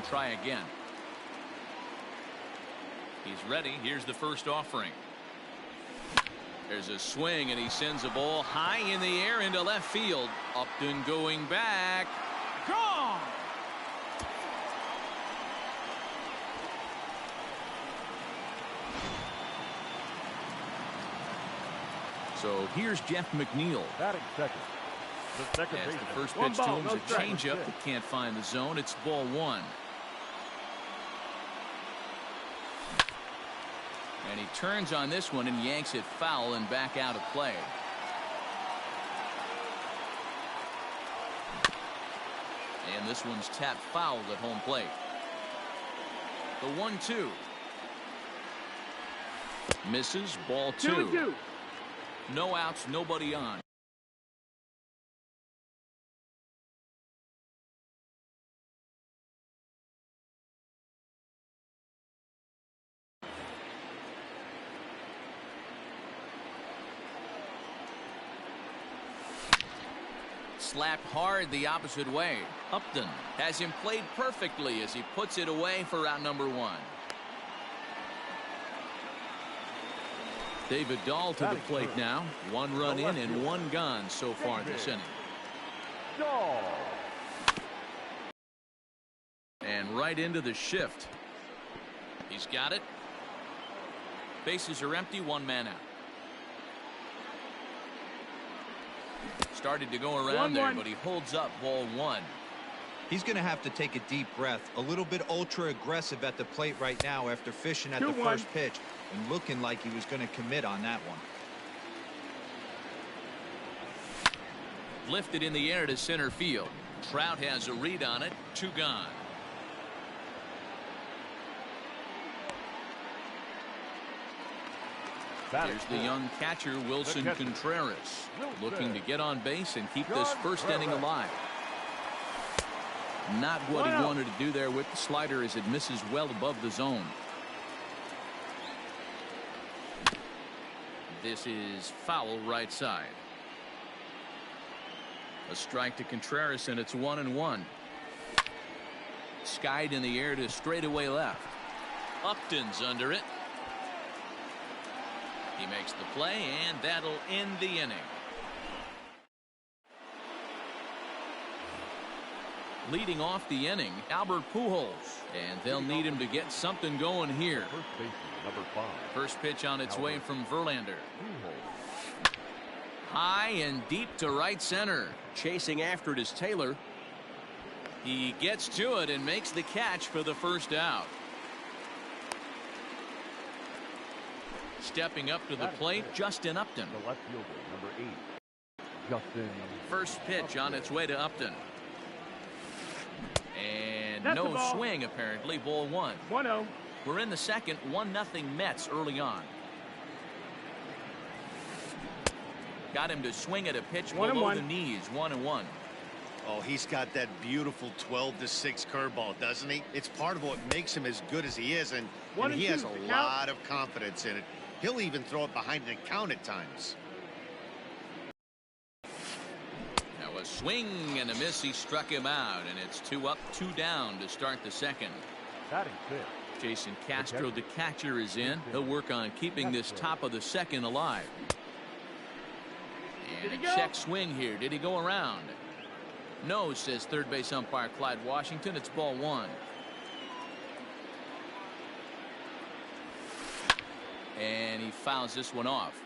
try again. He's ready. Here's the first offering. There's a swing, and he sends a ball high in the air into left field. Upton going back. Gone! So here's Jeff McNeil. Batting second. The second As baseman. the first pitch to him is a changeup that can't find the zone. It's ball one. And he turns on this one and yanks it foul and back out of play. And this one's tapped foul at home plate. The 1-2. Misses, ball two. No outs, nobody on. Slapped hard the opposite way. Upton has him played perfectly as he puts it away for out number one. David Dahl to the plate now. One run in and one gone so far this inning. And right into the shift. He's got it. Bases are empty, one man out. Started to go around there, but he holds up ball one. He's going to have to take a deep breath. A little bit ultra aggressive at the plate right now after fishing at the first pitch and looking like he was going to commit on that one. Lifted in the air to center field. Trout has a read on it. Two gone. Here's the young catcher, Wilson Contreras, looking to get on base and keep this first inning alive. Not what he wanted to do there with the slider as it misses well above the zone. This is foul right side. A strike to Contreras, and it's 1-1. Skied in the air to straightaway left. Upton's under it. He makes the play, and that'll end the inning. Leading off the inning, Albert Pujols, and they'll need him to get something going here. First baseman, number 5. First pitch on its way from Verlander. High and deep to right center. Chasing after it is Taylor. He gets to it and makes the catch for the first out. Stepping up to the plate, Justin Upton. The left fielder, number 8. Justin. First pitch on its way to Upton. And no swing, apparently. Ball one. 1-0. We're in the second. 1-0 Mets early on. Got him to swing at a pitch below the knees. 1-1. Oh, he's got that beautiful 12-6 curveball, doesn't he? It's part of what makes him as good as he is, and he has a lot of confidence in it. He'll even throw it behind an account at times. Now a swing and a miss. He struck him out, and it's 2 up, 2 down to start the second. Batting fifth. Jason Castro, the catcher, is in. He'll work on keeping this top of the second alive. And a check swing here. Did he go around? No, says third base umpire Clyde Washington. It's ball one. And he fouls this one off.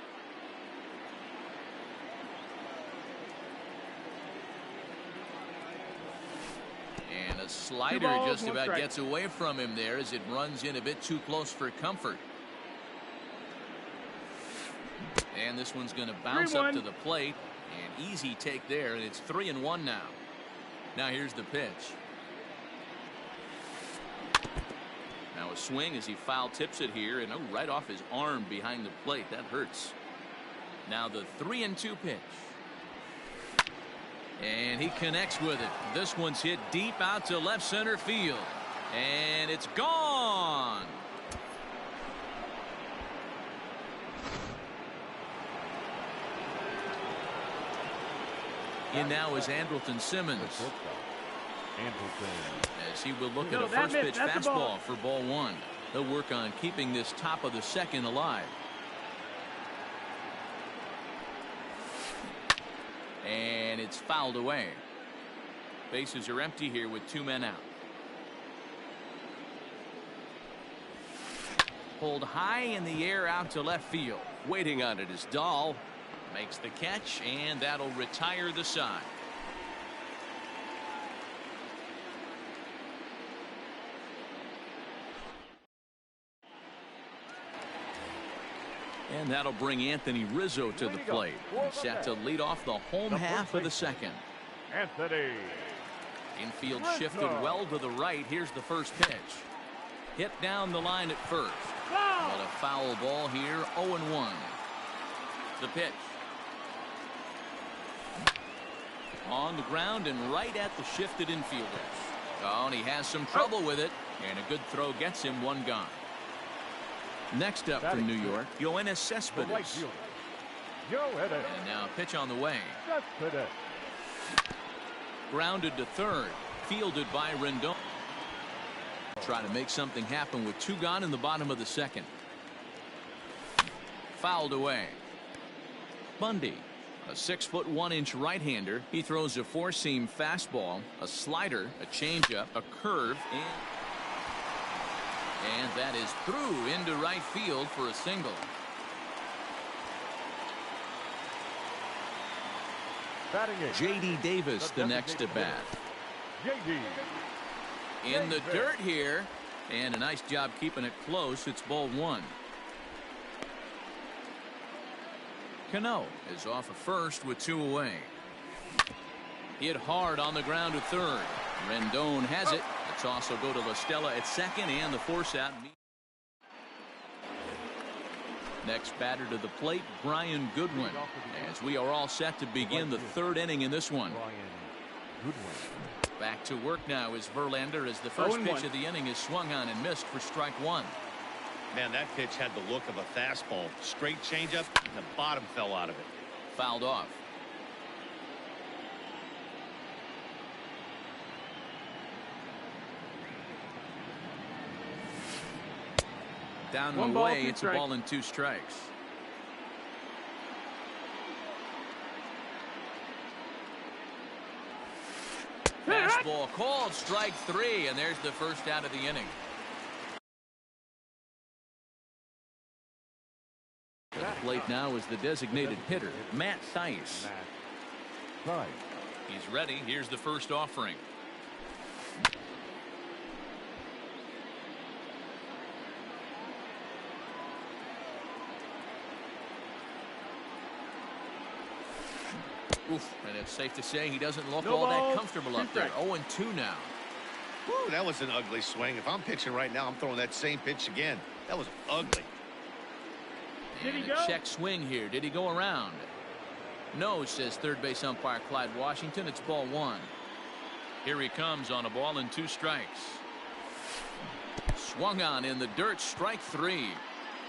And a slider just about gets away from him there as it runs in a bit too close for comfort. And this one's going to bounce up to the plate. An easy take there, and it's 3-1 now. Now here's the pitch. Now a swing as he foul tips it here, and right off his arm behind the plate. That hurts. Now the 3-2 pitch. And he connects with it. This one's hit deep out to left center field. And it's gone. In now is Andrelton Simmons. As he will look at a first pitch fastball for ball one. They'll work on keeping this top of the second alive. And it's fouled away. Bases are empty here with 2 men out. Pulled high in the air out to left field. Waiting on it is Dahl. Makes the catch, and that'll retire the side. And that'll bring Anthony Rizzo to the plate. He's set to lead off the home half of the second. Anthony. Infield shifted well to the right. Here's the first pitch. Hit down the line at first. But a foul ball here, 0-1. The pitch. On the ground and right at the shifted infielders. Oh, and he has some trouble with it. And a good throw gets him one gone. Next up from New York, Yoenis Cespedes. And now a pitch on the way. Grounded to third. Fielded by Rendon. Try to make something happen with 2 gone in the bottom of the second. Fouled away. Bundy, a 6'1" right-hander. He throws a 4-seam fastball, a slider, a changeup, a curve, and that is through into right field for a single. J.D. Davis the next at bat. In the dirt here, and a nice job keeping it close. It's ball one. Cano is off of first with 2 away. Hit hard on the ground to third. Rendon has it. The toss will go to La Stella at second, and the force out. Next batter to the plate, Brian Goodwin, as we are all set to begin the 3rd inning in this one. Back to work now is Verlander as the first pitch of the inning is swung on and missed for strike 1. Man, that pitch had the look of a fastball. Straight changeup, and the bottom fell out of it. Fouled off. Down and away, it's a ball and 2 strikes. Fastball called, strike 3, and there's the first out of the inning. At the plate now is the designated hitter, Matt Thaiss. He's ready. Here's the first offering. Oof, and it's safe to say he doesn't look all that comfortable up there. 0-2 now. Woo, that was an ugly swing. If I'm pitching right now, I'm throwing that same pitch again. That was ugly. And a check swing here. Did he go around? No, says third base umpire Clyde Washington. It's ball 1. Here he comes on a ball and 2 strikes. Swung on in the dirt, strike 3.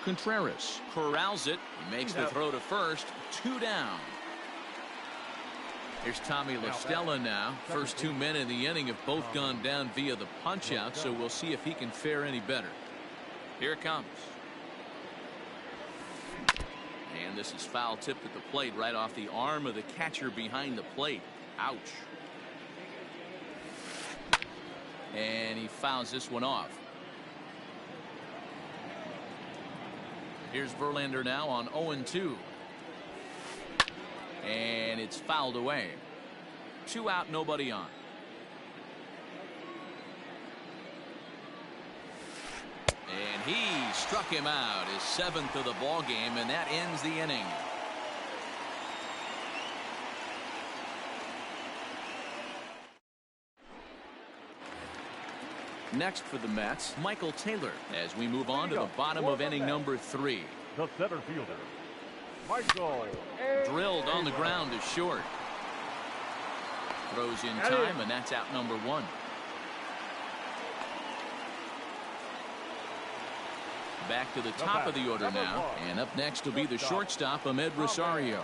Contreras corrals it. He makes the throw to first. 2 down. Here's Tommy La Stella now. First 2 men in the inning have both gone down via the punch out, so we'll see if he can fare any better. Here it comes. And this is foul tipped at the plate right off the arm of the catcher behind the plate. Ouch. And he fouls this one off. Here's Verlander now on 0-2. And it's fouled away. 2 out, nobody on. And he struck him out, his 7th of the ball game, and that ends the inning. Next for the Mets, Michael Taylor, as we move on to the bottom of inning number 3. The center fielder, Michael. Drilled on the ground is short. Throws in time, and that's out number 1. Back to the top of the order now, and up next will be the shortstop, Ahmed Rosario.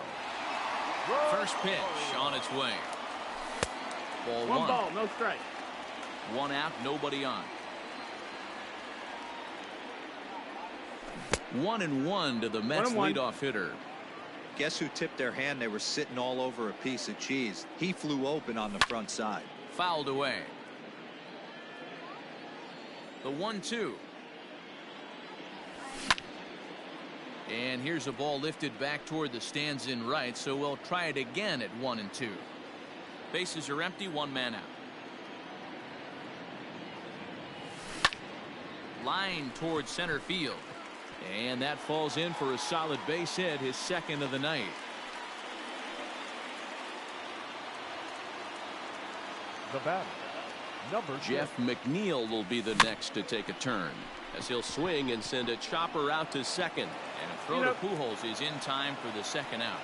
First pitch on its way. Ball 1. Ball, no strike. One out, nobody on. 1-1 to the Mets leadoff hitter. Guess who tipped their hand? They were sitting all over a piece of cheese. He flew open on the front side. Fouled away. The 1-2. And here's a ball lifted back toward the stands in right, so we'll try it again at 1-2. Bases are empty, one man out. Line towards center field. And that falls in for a solid base hit, his second of the night. The batter, number Jeff McNeil will be the next to take a turn, as he'll swing and send a chopper out to second. And a throw to Pujols is in time for the second out.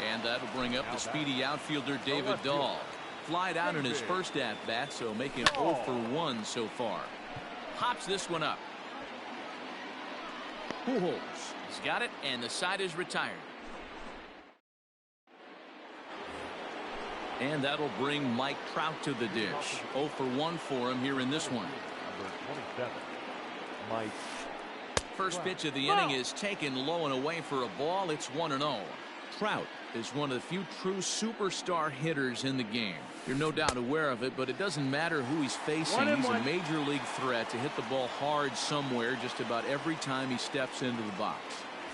And that'll bring up the speedy outfielder David Dahl. Flied out in his first at-bat, so making 0 for 1 so far. Hops this one up. Pujols. He's got it, and the side is retired. And that'll bring Mike Trout to the dish. 0 for 1 for him here in this one. number 27, Mike. First pitch of the inning is taken low and away for a ball. It's 1-0. Trout is one of the few true superstar hitters in the game. You're no doubt aware of it, but it doesn't matter who he's facing. He's a major league threat to hit the ball hard somewhere just about every time he steps into the box.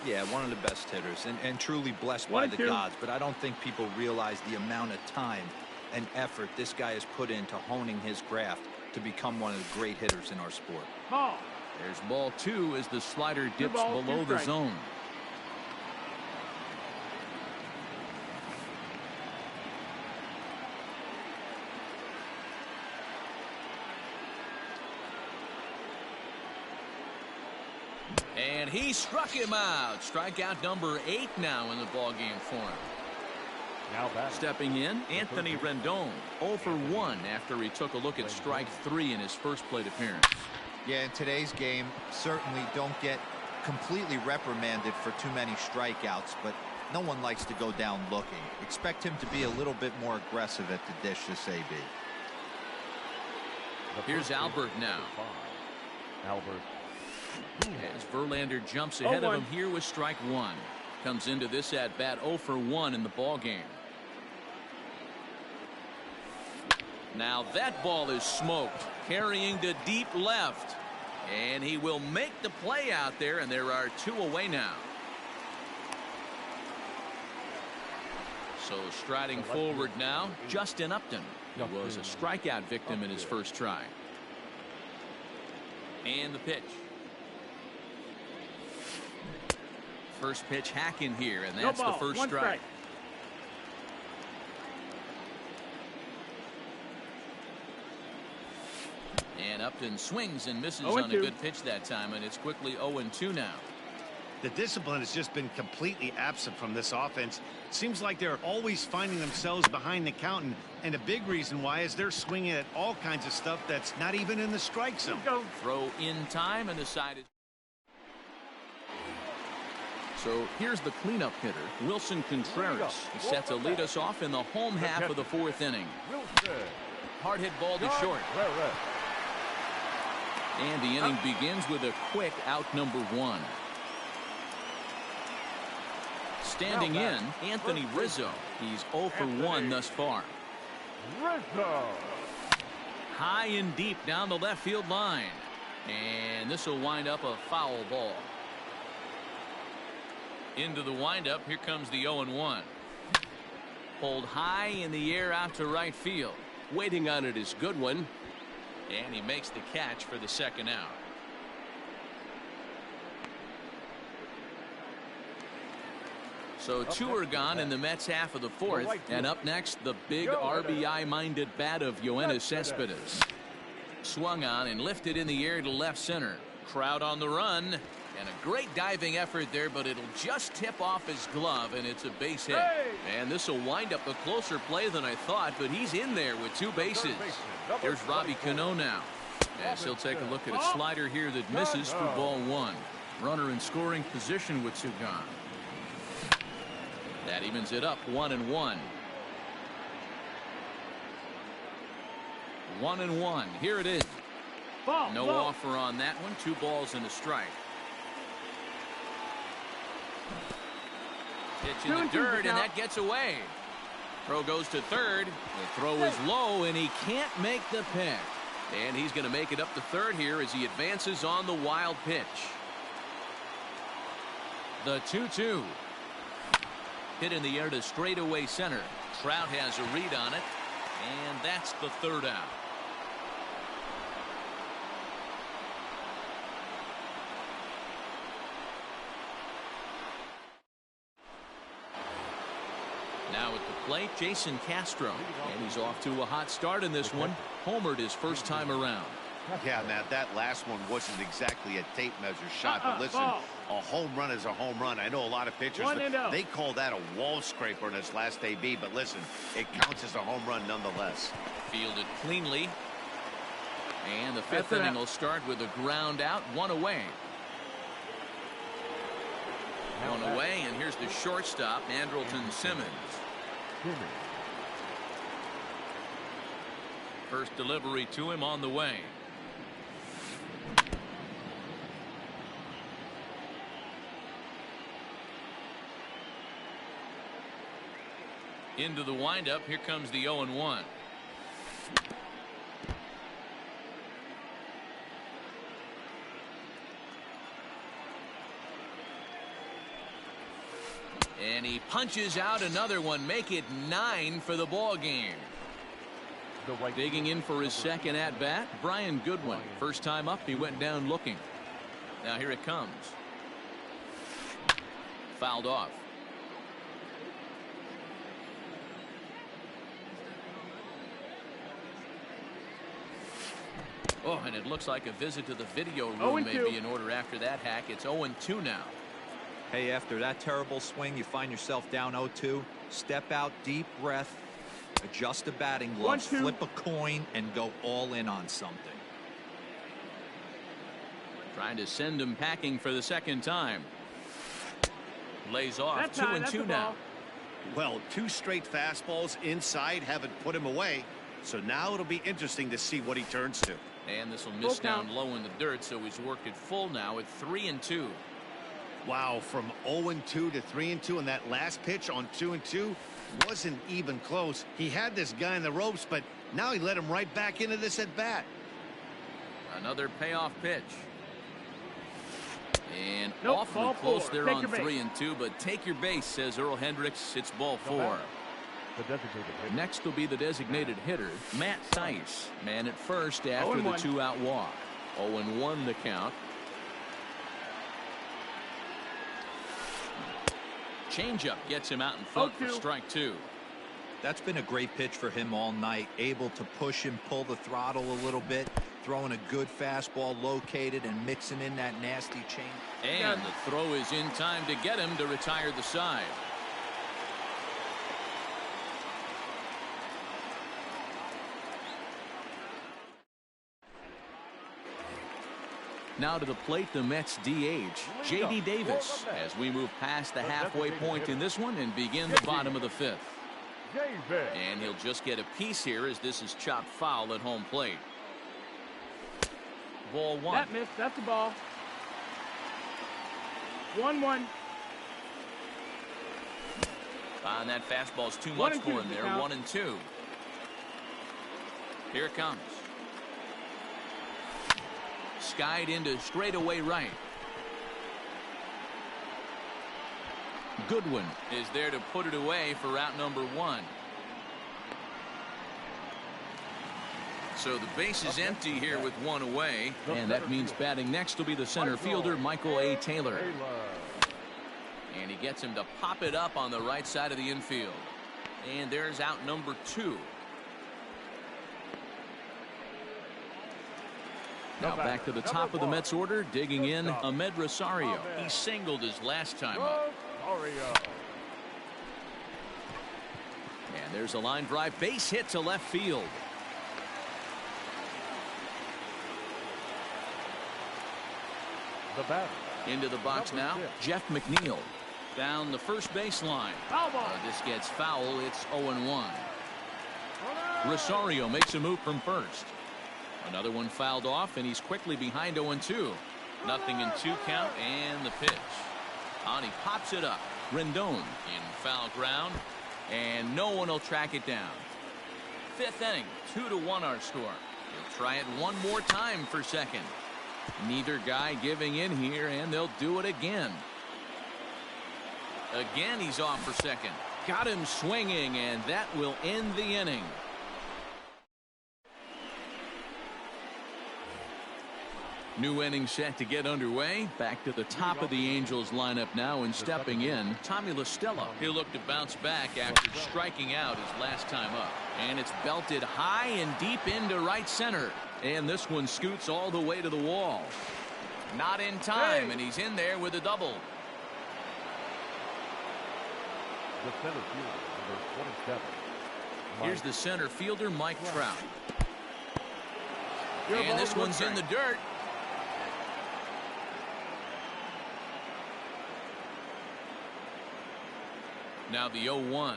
Yeah, one of the best hitters and truly blessed by the gods, but I don't think people realize the amount of time and effort this guy has put into honing his craft to become one of the great hitters in our sport. There's ball 2 as the slider dips below the zone. And he struck him out. Strikeout number 8 now in the ballgame for him. Now back. Stepping in, Anthony Rendon, 0 for 1 after he took a look at strike 3 in his first plate appearance. Yeah, in today's game, certainly don't get completely reprimanded for too many strikeouts, but no one likes to go down looking. Expect him to be a little bit more aggressive at the dish this AB. Here's Albert now. Albert. As Verlander jumps ahead of him here with strike 1. Comes into this at bat 0 for 1 in the ball game. Now that ball is smoked, carrying to deep left, and he will make the play out there, and there are 2 away now. So striding forward now, Justin Upton. He was a strikeout victim in his first try. And the pitch. First pitch hack in here, and that's the first strike. And Upton swings and misses on a good pitch that time, and it's quickly 0-2 now. The discipline has just been completely absent from this offense. Seems like they're always finding themselves behind the count, and a big reason why is they're swinging at all kinds of stuff that's not even in the strike zone. Throw in time, and the side is. So here's the cleanup hitter, Wilson Contreras. He's set to lead us off in the home half of the 4th inning. Hard hit ball to short. And the inning begins with a quick out number 1. Standing in, Anthony Rizzo. He's 0 for 1 thus far. Rizzo. High and deep down the left field line. And this will wind up a foul ball. Into the windup, here comes the 0-1. Pulled high in the air out to right field. Waiting on it is Goodwin. And he makes the catch for the second out. So 2 are gone in the Mets half of the 4th. And up next, the big RBI-minded bat of Yoenis Cespedes. Swung on and lifted in the air to left center. Crowd on the run. And a great diving effort there, but it'll just tip off his glove, and it's a base hit. And this will wind up a closer play than I thought, but he's in there with 2 bases. Here's Robbie Cano now, as he'll take a look at a slider here that misses for ball 1. Runner in scoring position with 2 gone. That evens it up 1-1. 1-1. Here it is. No Ball. offer on that one. 2 balls and a strike. Pitch in the dirt, and that gets away. Throw goes to third. The throw is low, and he can't make the pick. And he's going to make it up to third here as he advances on the wild pitch. The 2-2. Hit in the air to straightaway center. Trout has a read on it, and that's the third out. Now at the plate, Jason Castro, and he's off to a hot start in this one. Homered his first time around. Yeah, Matt, that last one wasn't exactly a tape measure shot, but listen, a home run is a home run. I know a lot of pitchers, they call that a wall scraper in his last AB, but listen, it counts as a home run nonetheless. Fielded cleanly. And the 5th inning will start with a ground out, 1 away. 1 away, and here's the shortstop, Andrelton Simmons. First delivery to him on the way. Into the windup. Here comes the 0-1. And he punches out another one. Make it 9 for the ball game. Digging in for his second at bat, Brian Goodwin. First time up, he went down looking. Now here it comes. Fouled off. Oh, and it looks like a visit to the video room may be in order after that hack. It's 0-2 now. Hey, after that terrible swing, you find yourself down 0-2. Step out, deep breath, adjust the batting gloves, flip a coin, and go all in on something. Trying to send him packing for the second time. Lays off. 2-2 now. Well, 2 straight fastballs inside haven't put him away. So now it'll be interesting to see what he turns to. And this will miss down low in the dirt, so he's worked it full now at 3-2. Wow, from 0-2 to 3-2, and that last pitch on 2-2 wasn't even close. He had this guy in the ropes, but now he let him right back into this at bat. Another payoff pitch. And awfully close there on 3-2, but take your base, says Earl Hendricks. It's ball 4. Next will be the designated hitter, Matt Thaiss. Man at first after the 2-out walk. 0-1 the count. Changeup gets him out in front for strike 2. That's been a great pitch for him all night. Able to push and pull the throttle a little bit. Throwing a good fastball located and mixing in that nasty change. And the throw is in time to get him to retire the side. Now to the plate, the Mets DH, J.D. Davis, as we move past the halfway point in this one and begin the bottom of the 5th. And he'll just get a piece here as this is chopped foul at home plate. Ball 1. That missed. That's a ball. 1-1. And that fastball's too much for him there. 1-2. Here it comes. Skied into straightaway right. Goodwin is there to put it away for out number 1. So the base is empty here with 1 away, and that means batting next will be the center fielder, Michael A. Taylor. And he gets him to pop it up on the right side of the infield. And there's out number 2. Now back to the top of the Mets order, digging in, Ahmed Rosario. He singled his last time up. And there's a line drive, base hit to left field. Into the box now, Jeff McNeil. Down the first baseline. This gets foul. It's 0-1. Rosario makes a move from first. Another one fouled off, and he's quickly behind 0-2. Nothing in 2 count, and the pitch. On he pops it up. Rendon in foul ground, and no one will track it down. 5th inning, 2-1 our score. He'll try it one more time for second. Neither guy giving in here, and they'll do it again. Again, he's off for second. Got him swinging, and that will end the inning. New inning set to get underway. Back to the top of the Angels lineup now, and stepping in, Tommy La Stella. He'll look to bounce back after striking out his last time up. And it's belted high and deep into right center. And this one scoots all the way to the wall. Not in time, and he's in there with a double. The center fielder, number 27. Here's the center fielder, Mike Trout. And this one's in the dirt. Now the 0-1.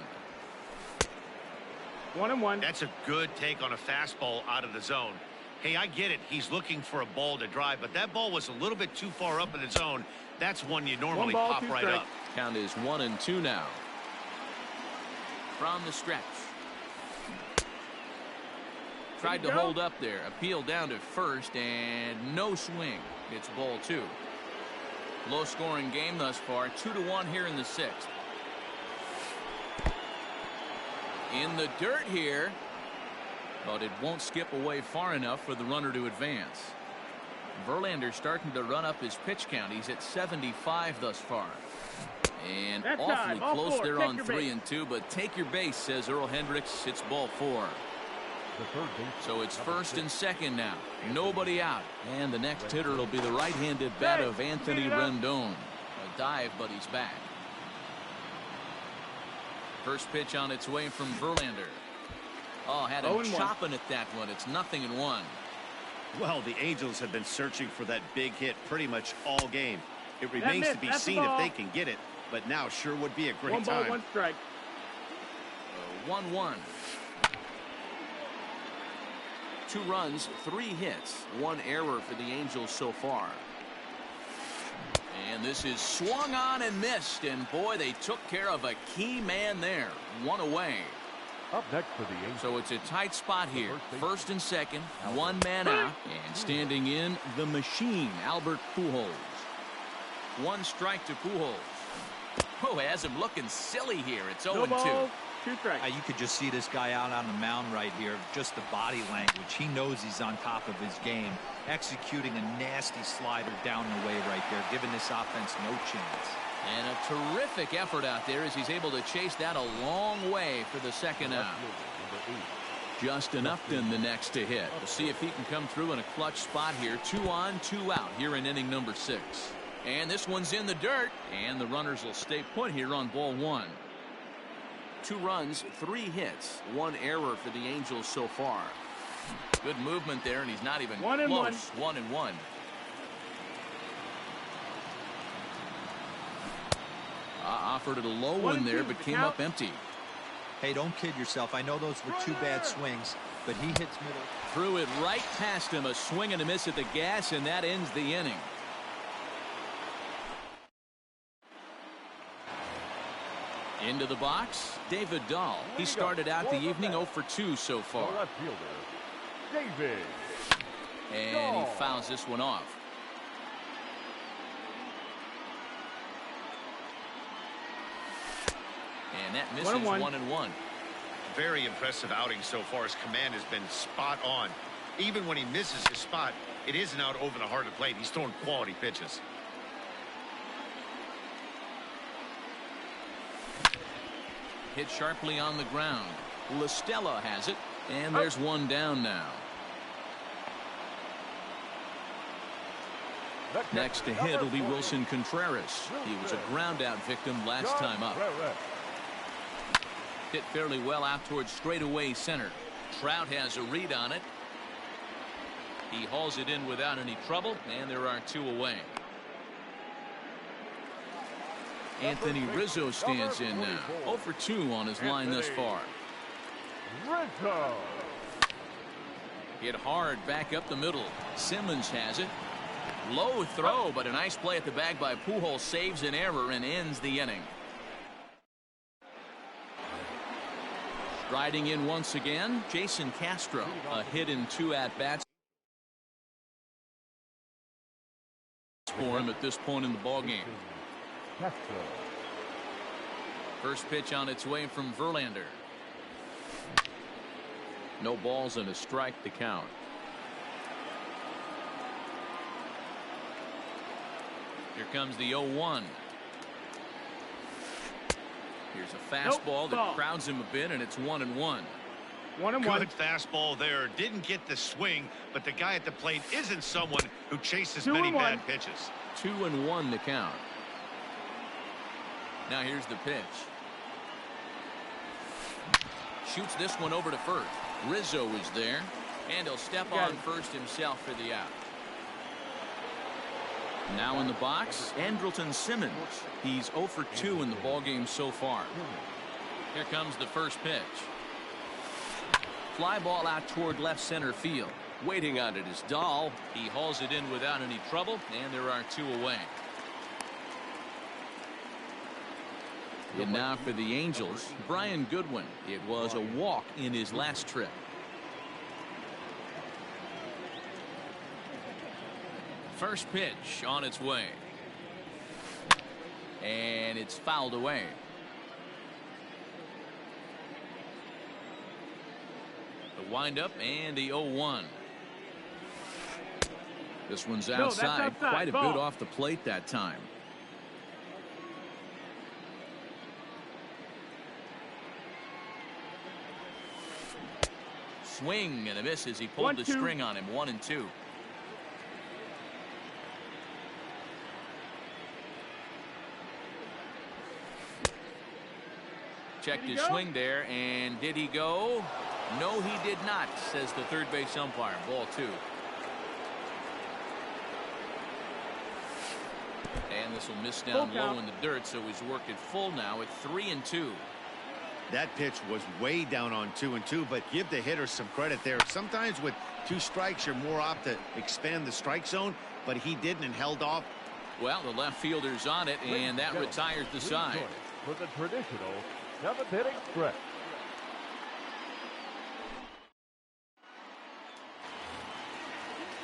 1-1. That's a good take on a fastball out of the zone. Hey, I get it. He's looking for a ball to drive, but that ball was a little bit too far up in the zone. That's one you normally pop right up. Count is 1-2 now. From the stretch. Tried to hold up there. Appeal down to first, and no swing. It's ball 2. Low scoring game thus far. 2-1 here in the 6th. In the dirt here, but it won't skip away far enough for the runner to advance. Verlander starting to run up his pitch count. He's at 75 thus far. And awfully close there on 3-2, but take your base, says Earl Hendricks. It's ball 4. So it's first and second now. Nobody out. And the next hitter will be the right-handed bat of Anthony Rendon. A dive, but he's back. First pitch on its way from Verlander. Oh, had him chopping at that one. It's 0-1. Well, the Angels have been searching for that big hit pretty much all game. It remains to be seen if they can get it, but now sure would be a great time. 1 strike. 1-1. 2 runs, 3 hits, 1 error for the Angels so far. And this is swung on and missed, and boy, they took care of a key man there. 1 away. Up next for the Angels. So it's a tight spot here. First and second, 1 man out, and standing in, the machine, Albert Pujols. 1 strike to Pujols. Oh, has him looking silly here. It's 0-2. 2 strikes. You could just see this guy out on the mound right here. Just the body language. He knows he's on top of his game. Executing a nasty slider down the way right there, giving this offense no chance. And a terrific effort out there as he's able to chase that a long way for the second out. Just enough then the next to hit. We'll see if he can come through in a clutch spot here. 2 on, 2 out here in inning number 6. And this one's in the dirt, and the runners will stay put here on ball 1. 2 runs, 3 hits, 1 error for the Angels so far. Good movement there, and he's not even close. 1-1. Offered it a low one there, but came up empty. Hey, don't kid yourself. I know those were 2 bad swings, but he hits middle. Threw it right past him. A swing and a miss at the gas, and that ends the inning. Into the box, David Dahl. He started out the evening 0 for 2 so far. David. And he fouls this one off. And that misses 1-1. Very impressive outing so far. His command has been spot on. Even when he misses his spot, it isn't out over the heart of the plate. He's throwing quality pitches. Hit sharply on the ground. La Stella has it, and there's 1 down now. Next to hit will be Wilson Contreras. He was a ground out victim last time up. Hit fairly well out towards straightaway center. Trout has a read on it. He hauls it in without any trouble, and there are 2 away. Anthony Rizzo stands in now. 0 for 2 on his line thus far. Rizzo. Hit hard back up the middle. Simmons has it. Low throw, but a nice play at the bag by Pujols saves an error and ends the inning. Striding in once again, Jason Castro. A hit in 2 at-bats for him at this point in the ballgame. Castro. First pitch on its way from Verlander. No balls and a strike to count. Here comes the 0-1. Here's a fastball that crowds him a bit, and it's 1-1. 1-1. Good fastball there. Didn't get the swing, but the guy at the plate isn't someone who chases many bad pitches. 2-1 to count. Now here's the pitch. Shoots this one over to first. Rizzo is there, and he'll step on first himself for the out. Now in the box, Andrelton Simmons. He's 0 for 2 in the ballgame so far. Here comes the first pitch. Fly ball out toward left center field. Waiting on it is Dahl. He hauls it in without any trouble, and there are 2 away. And now for the Angels, Brian Goodwin. It was a walk in his last trip. First pitch on its way. And it's fouled away. The windup and the 0-1. This one's outside. Quite a bit off the plate that time. Swing and a miss as he pulled the string on him. 1-2. Checked his swing there, and did he go? No, he did not, says the third base umpire. Ball 2. And this will miss down low in the dirt, so he's worked it full now at 3-2. That pitch was way down on 2-2, but give the hitter some credit there. Sometimes with 2 strikes, you're more apt to expand the strike zone, but he didn't and held off. Well, the left fielder's on it, and that retires the side. For the traditional 7th inning stretch.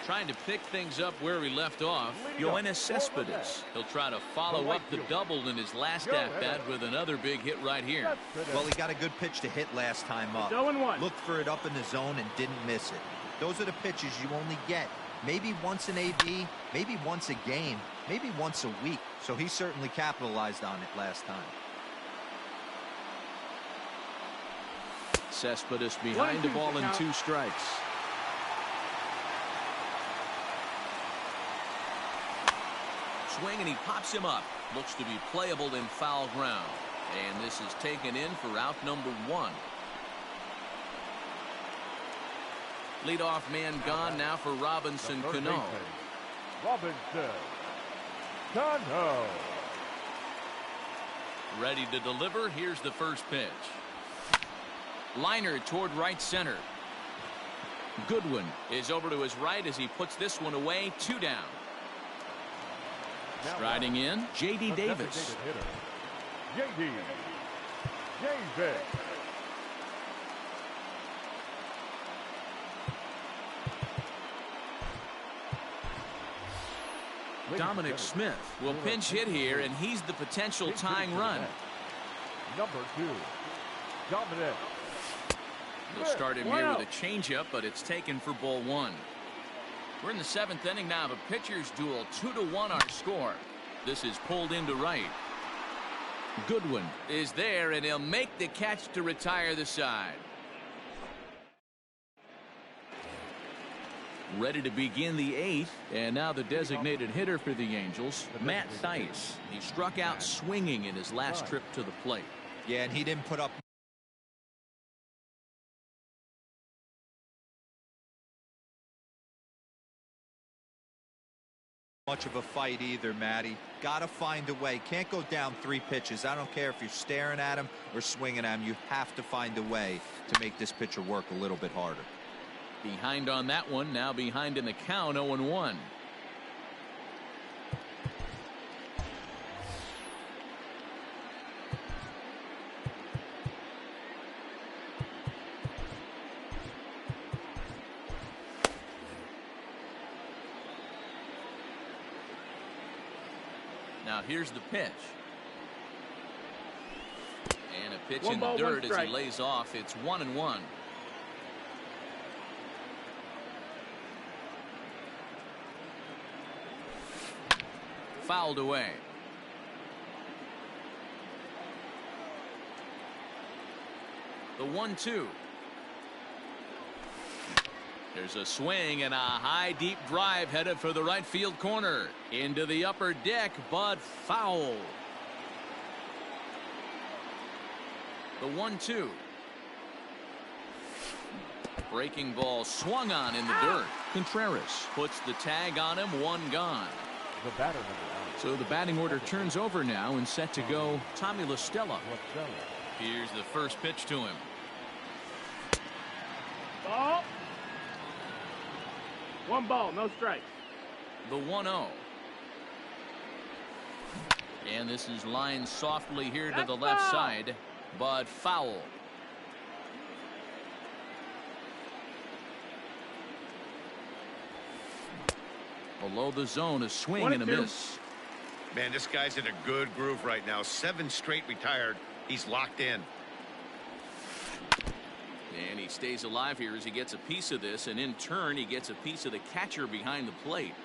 Trying to pick things up where he left off, Yoenis Cespedes. He'll try to follow up the double in his last at-bat with another big hit right here. Well, he got a good pitch to hit last time up. Looked for it up in the zone and didn't miss it. Those are the pitches you only get maybe once an AB, maybe once a game, maybe once a week. So he certainly capitalized on it last time. Cespedes behind the ball in 2 strikes. Swing, and he pops him up. Looks to be playable in foul ground. And this is taken in for out number 1. Leadoff man gone now for Robinson Cano. Robinson Cano. Ready to deliver. Here's the first pitch. Liner toward right center. Goodwin is over to his right as he puts this one away. 2 down. Striding in, J.D. Davis. J.D. Davis. Dominic Smith will pinch hit here, and he's the potential tying run. Number 2, Dominic. They'll start him here with a changeup, but it's taken for ball 1. We're in the 7th inning now of a pitcher's duel. 2-1 our score. This is pulled into right. Goodwin is there, and he'll make the catch to retire the side. Ready to begin the 8th, and now the designated hitter for the Angels, Matt Thaiss. He struck out swinging in his last trip to the plate. Yeah, and he didn't put up Much of a fight either, Matty. Got to find a way. Can't go down 3 pitches. I don't care if you're staring at him or swinging at him. You have to find a way to make this pitcher work a little bit harder. Behind on that one. Now behind in the count, 0-1. Now here's the pitch. And a pitch in the dirt as he lays off. It's 1-1. Fouled away. The 1-2. There's a swing and a high deep drive headed for the right field corner. Into the upper deck, but foul. The 1-2. Breaking ball swung on in the dirt. Contreras puts the tag on him. 1 gone. The batter number 9. So the batting order turns over now and set to go Tommy La Stella. Here's the first pitch to him. Ball. 1 ball, no strikes. The 1-0. And this is lined softly here to the left side, but foul. Below the zone, a swing and a miss. Man, this guy's in a good groove right now. 7 straight retired. He's locked in. And he stays alive here as he gets a piece of this, and in turn he gets a piece of the catcher behind the plate.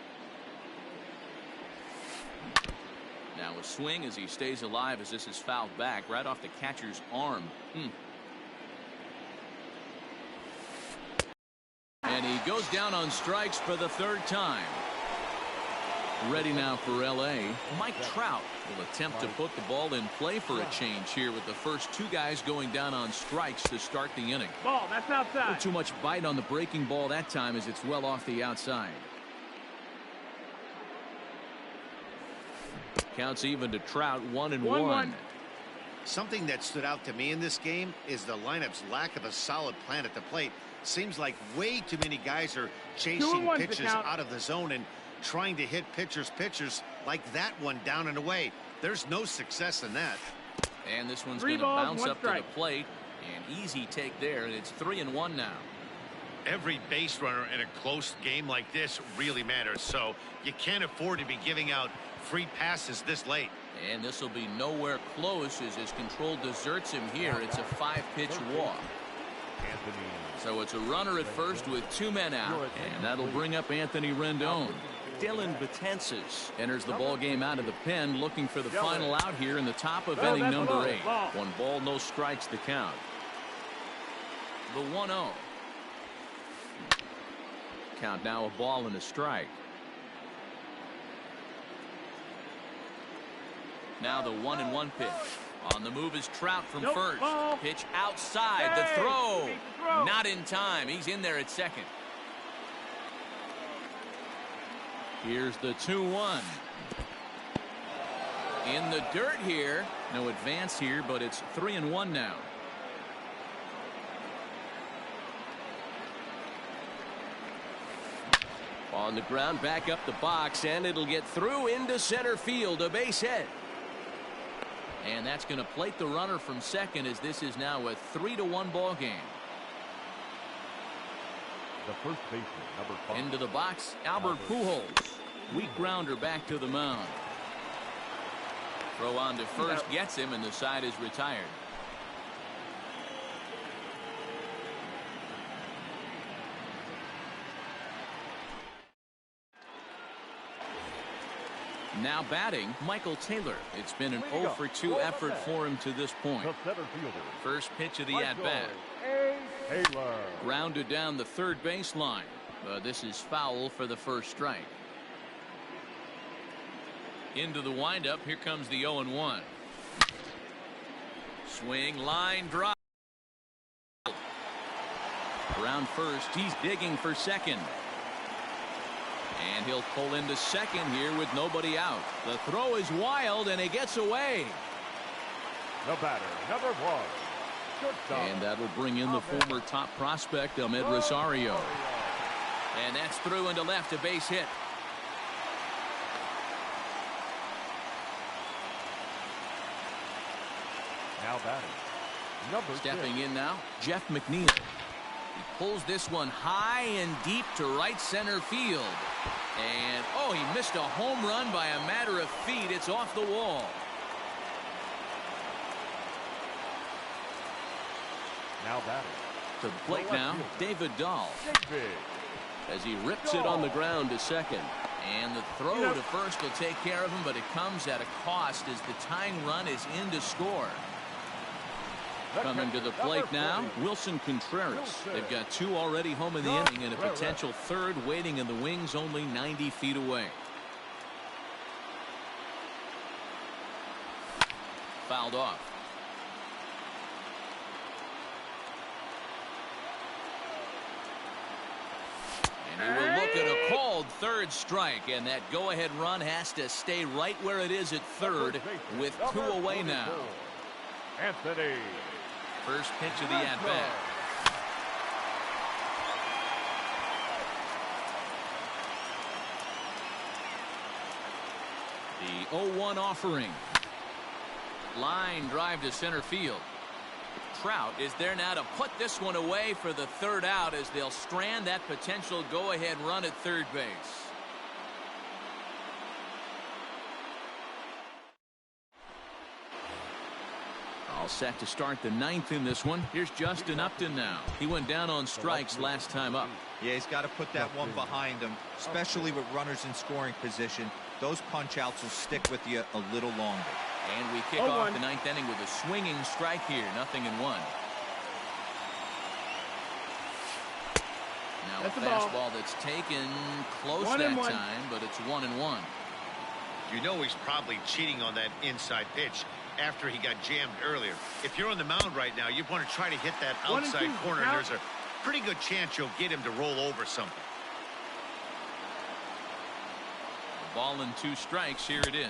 Now a swing as he stays alive as this is fouled back right off the catcher's arm. And he goes down on strikes for the 3rd time. Ready now for L.A. Mike Trout will attempt to put the ball in play for a change here with the first 2 guys going down on strikes to start the inning. Ball, that's outside. Not too much bite on the breaking ball that time as it's well off the outside. Counts even to Trout. 1-1. Something that stood out to me in this game is the lineup's lack of a solid plan at the plate. Seems like way too many guys are chasing pitches out of the zone and trying to hit pitchers like that one down and away. There's no success in that. And this one's going to bounce up to the plate. An easy take there, and it's 3-1 now. Every base runner in a close game like this really matters, so you can't afford to be giving out free passes this late. And this will be nowhere close as his control deserts him here. It's a 5-pitch walk. So it's a runner at first with 2 men out, and that'll bring up Anthony Rendon. Dylan Betances enters the ball game out of the pen, looking for the final out here in the top of inning number 8. 1 ball, no strikes the count. The 1-0. Count now, a ball and a strike. Now the 1-1 pitch. On the move is Trout from first. Pitch outside. The throw. Not in time. He's in there at second. Here's the 2-1. In the dirt here. No advance here, but it's 3-1 now. On the ground, back up the box, and it'll get through into center field. A base hit. And that's going to plate the runner from second as this is now a 3-1 ball game. The first baseman, number 5. Into the box, Albert Pujols. Weak grounder back to the mound. Throw on to first, gets him, and the side is retired. Now batting, Michael Taylor. It's been an 0-for-2 effort for him to this point. The center fielder. First pitch of the at-bat. Taylor. Grounded down the third baseline. This is foul for the first strike. Into the windup. Here comes the 0-1. Swing, line drive. Around first, he's digging for second. And he'll pull into second here with nobody out. The throw is wild, and he gets away. The batter, number 1. Shortstop. And that will bring in the former top prospect, Ahmed Rosario. And that's through into left, a base hit. Now batting, number 6. Stepping in now, Jeff McNeil. He pulls this one high and deep to right center field. And, oh, he missed a home run by a matter of feet. It's off the wall. Now batting, To the plate now, David Dahl. David. As he rips it on the ground to second. And the throw to first will take care of him, but it comes at a cost as the tying run is in to score. Coming to the plate now, Wilson Contreras. They've got 2 already home in the inning and a potential third waiting in the wings only 90 feet away. Fouled off. And he will look at a called third strike, and that go-ahead run has to stay right where it is at third with 2 away now. Anthony. First pitch of the at-bat. The 0-1 offering. Line drive to center field. Trout is there now to put this one away for the third out as they'll strand that potential go-ahead run at third base. All set to start the 9th in this one. Here's Justin Upton now. He went down on strikes last time up. Yeah, he's got to put that one behind him, especially with runners in scoring position. Those punch outs will stick with you a little longer. And we kick off the 9th inning with a swinging strike here. 0-1. Now That's a the ball. fastball that's taken close 1-1. that time, but it's 1-1. You know he's probably cheating on that inside pitch after he got jammed earlier. If you're on the mound right now, you want to try to hit that 1-2, outside corner, and count. there's a pretty good chance you'll get him to roll over something. A ball and 2 strikes. Here it is.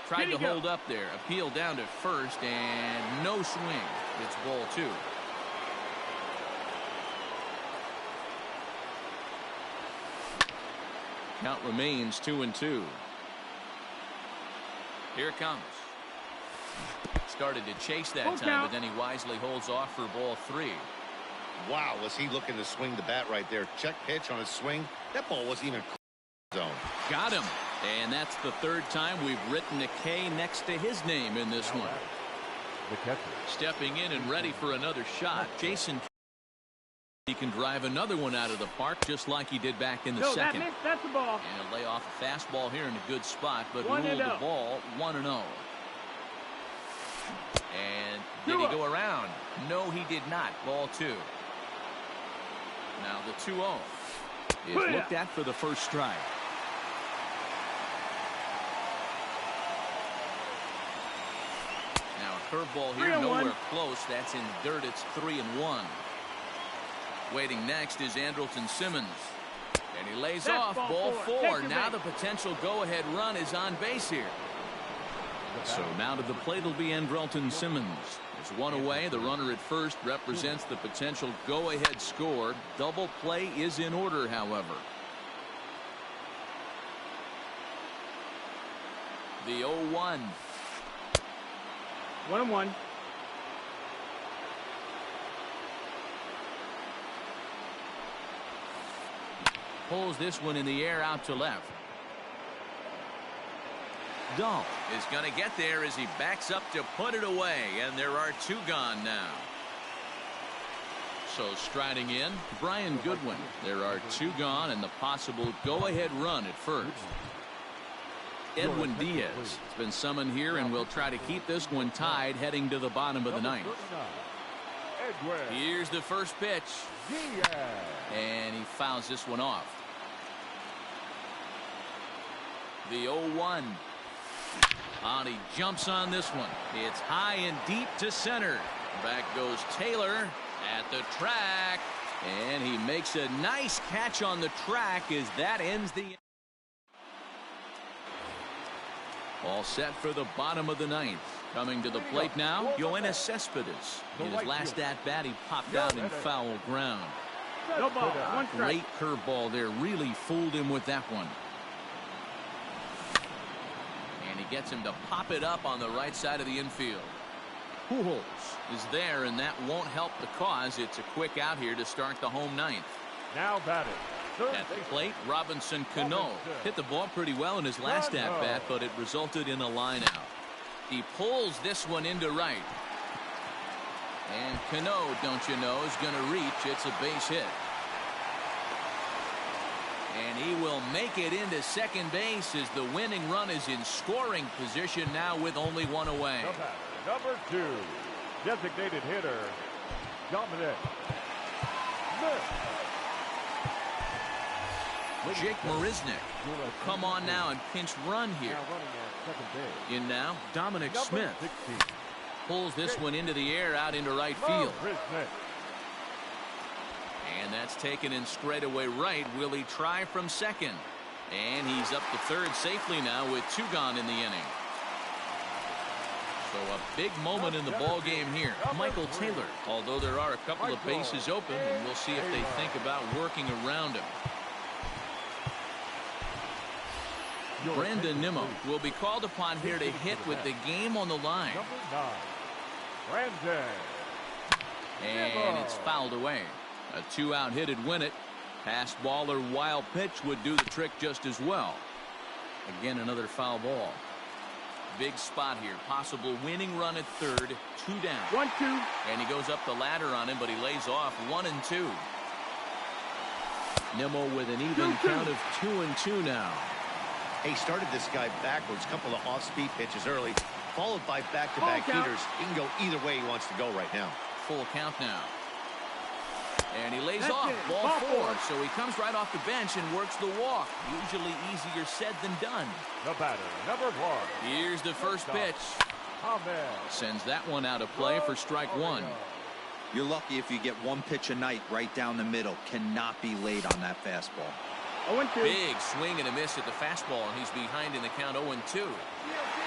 Tried to hold up there. Appeal down to first, and no swing. It's ball 2. Count remains 2-2. Here it comes. Started to chase that time, but then he wisely holds off for ball 3. Wow, was he looking to swing the bat right there? Check pitch on his swing. That ball wasn't even zone. Got him. And that's the 3rd time we've written a K next to his name in this one. The catcher. Stepping in and ready for another shot, Jason. He can drive another one out of the park just like he did back in the second. That's the ball. And he'll lay off a fastball here in a good spot, but 1-0. ruled the ball 1-0. And did he go around? No, he did not. Ball 2. Now the 2-0 is looked at for the first strike. Now a curveball here, nowhere close. That's in dirt. It's 3-1. Waiting next is Andrelton Simmons. And he lays off. Ball 4. Now the potential go-ahead run is on base here. So now to the plate will be Andrelton Simmons. There's 1 away. The runner at first represents the potential go-ahead score. Double play is in order, however. The 0-1. 1-1. Pulls this one in the air out to left. Dahl is going to get there as he backs up to put it away, and there are 2 gone now. So striding in, Brian Goodwin. There are 2 gone and the possible go-ahead run at first. Edwin Diaz has been summoned here and will try to keep this one tied heading to the bottom of the 9th. Here's the first pitch. And he fouls this one off. The 0-1. And he jumps on this one. It's high and deep to center. Back goes Taylor at the track. And he makes a nice catch on the track as that ends the. All set for the bottom of the ninth. Coming to the plate now, Yoenis Cespedes. In his last at-bat, he popped out in foul ground. No ball. One strike. Great curveball there. Really fooled him with that one. And he gets him to pop it up on the right side of the infield. Pujols is there, and that won't help the cause. It's a quick out here to start the home ninth. Now batting. At the plate, Robinson Cano hit the ball pretty well in his last at-bat, but it resulted in a line out. He pulls this one into right. And Cano, don't you know, is going to reach. It's a base hit. And he will make it into second base as the winning run is in scoring position now with only one away. Number 2, designated hitter, Dominic Smith. Jake Marisnick will come on now and pinch run here. In now, Dominic Smith pulls this one into the air out into right field. And that's taken in straightaway right. Will he try from second? And he's up to third safely now with 2 gone in the inning. So a big moment in the ball game here. Michael Taylor, although there are a couple of bases open, and we'll see if they think about working around him. Brandon Nimmo will be called upon here to hit with the game on the line. And it's fouled away. A 2-out hit'd win it. Pass ball or wild pitch would do the trick just as well. Again, another foul ball. Big spot here. Possible winning run at third. 2 down. 1-2. And he goes up the ladder on him, but he lays off 1-2. Nimmo with an even count of 2-2 now. He started this guy backwards, couple of off-speed pitches early, followed by back-to-back heaters. He can go either way he wants to go right now. Full count now. And he lays off. Ball 4. So he comes right off the bench and works the walk. Usually easier said than done. The batter, number 1. Here's the first pitch. Sends that one out of play for strike 1. You're lucky if you get 1 pitch a night right down the middle. Cannot be late on that fastball. 0-2. Big swing and a miss at the fastball, and he's behind in the count 0-2.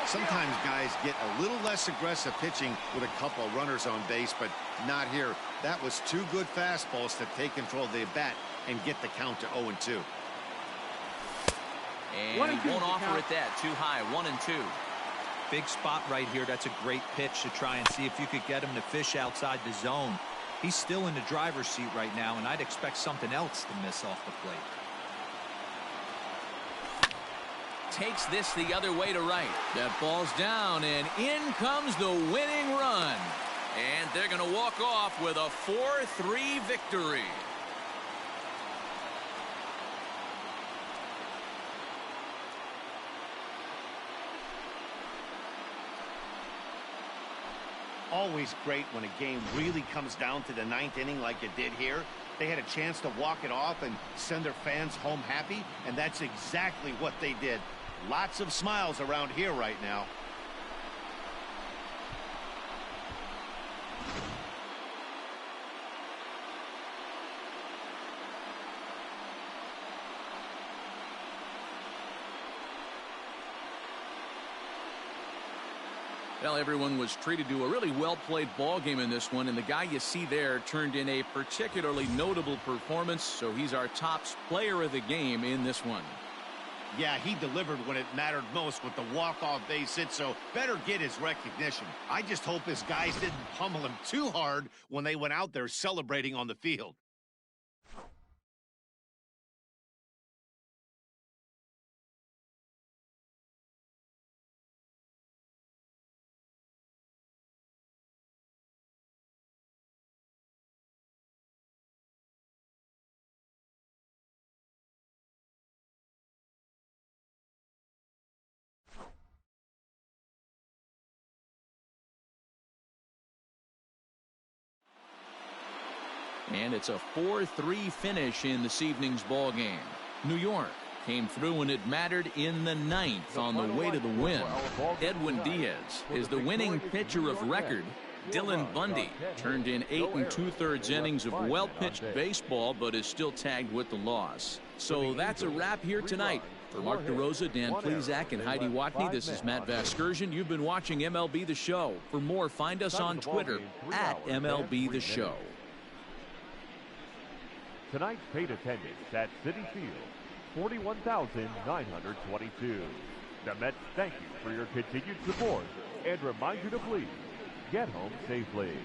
Sometimes guys get a little less aggressive pitching with a couple of runners on base, but not here. That was 2 good fastballs to take control of the bat and get the count to 0-2. And he won't offer it that. Too high. 1-2. Big spot right here. That's a great pitch to try and see if you could get him to fish outside the zone. He's still in the driver's seat right now, and I'd expect something else to miss off the plate. Takes this the other way to right. That ball's down, and in comes the winning run. And they're going to walk off with a 4-3 victory. Always great when a game really comes down to the 9th inning like it did here. They had a chance to walk it off and send their fans home happy, and that's exactly what they did. Lots of smiles around here right now. Well, everyone was treated to a really well-played ball game in this one, and the guy you see there turned in a particularly notable performance, so he's our top player of the game in this one. Yeah, he delivered when it mattered most with the walk-off base hit, so better get his recognition. I just hope his guys didn't pummel him too hard when they went out there celebrating on the field. And it's a 4-3 finish in this evening's ball game. New York came through when it mattered in the 9th on the way to the win. Edwin Diaz is the winning pitcher of record. Dylan Bundy turned in 8 2/3 innings of well-pitched baseball, but is still tagged with the loss. So that's a wrap here tonight. For Mark DeRosa, Dan Plesac, and Heidi Watney, this is Matt Vasgersian. You've been watching MLB The Show. For more, find us on Twitter at MLB The Show. Tonight's paid attendance at Citi Field, 41,922. The Mets thank you for your continued support and remind you to please get home safely.